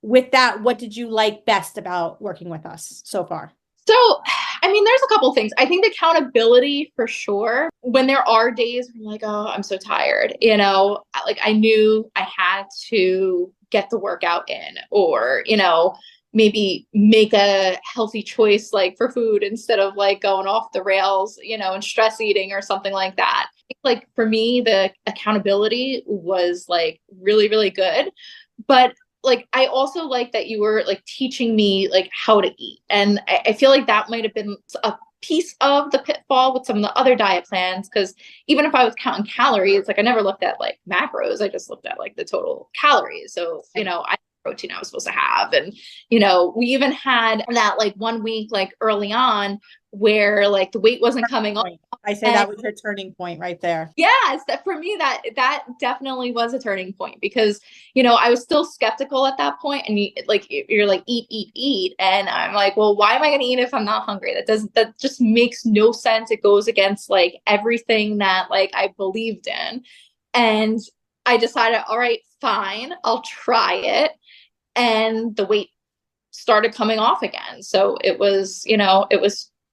with that, what did you like best about working with us so far? So, I mean, there's a couple things. I think the accountability for sure. When there are days where you're like, oh, I'm so tired, like I knew I had to get the workout in, or, maybe make a healthy choice like for food instead of like going off the rails, and stress eating or something like that. Like for me, the accountability was like really, really good. But like I also like that you were like teaching me like how to eat. And I feel like that might have been a piece of the pitfall with some of the other diet plans. Cause even if I was counting calories, like I never looked at like macros. I just looked at like the total calories. So, I protein I was supposed to have. And, we even had that like 1 week, like early on where like the weight wasn't coming on. I say And that was your turning point right there. yes, that for me, that definitely was a turning point because I was still skeptical at that point, and you're like eat, eat, eat, and I'm like, well, why am I going to eat if I'm not hungry? That just makes no sense. It goes against like everything that like I believed in, and I decided, all right, fine, I'll try it, and the weight started coming off again. So it was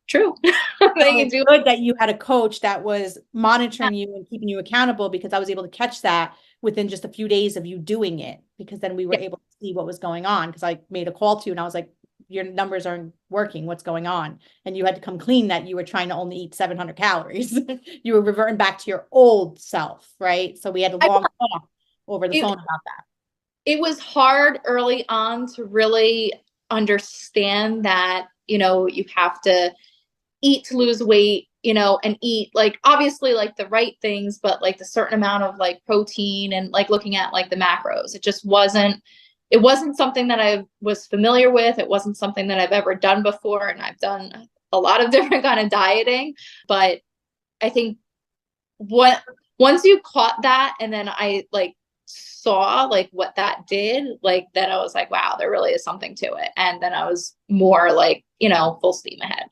true. That So you it's do. good that you had a coach that was monitoring you and keeping you accountable, because I was able to catch that within just a few days of you doing it, because then we were Yeah. able to see what was going on. Because I made a call to you and I was like, your numbers aren't working. What's going on? And you had to come clean that you were trying to only eat 700 calories. You were reverting back to your old self, right? So we had a I, long talk over the it, phone about that. it was hard early on to really understand that, you have to eat to lose weight, and eat like obviously like the right things, but like the certain amount of like protein and like looking at like the macros. It wasn't something that I was familiar with. It wasn't something that I've ever done before. And I've done a lot of different kind of dieting. But I think what once you caught that and then I like saw like what that did, like then I was like, wow, there really is something to it. And then I was more like, full steam ahead.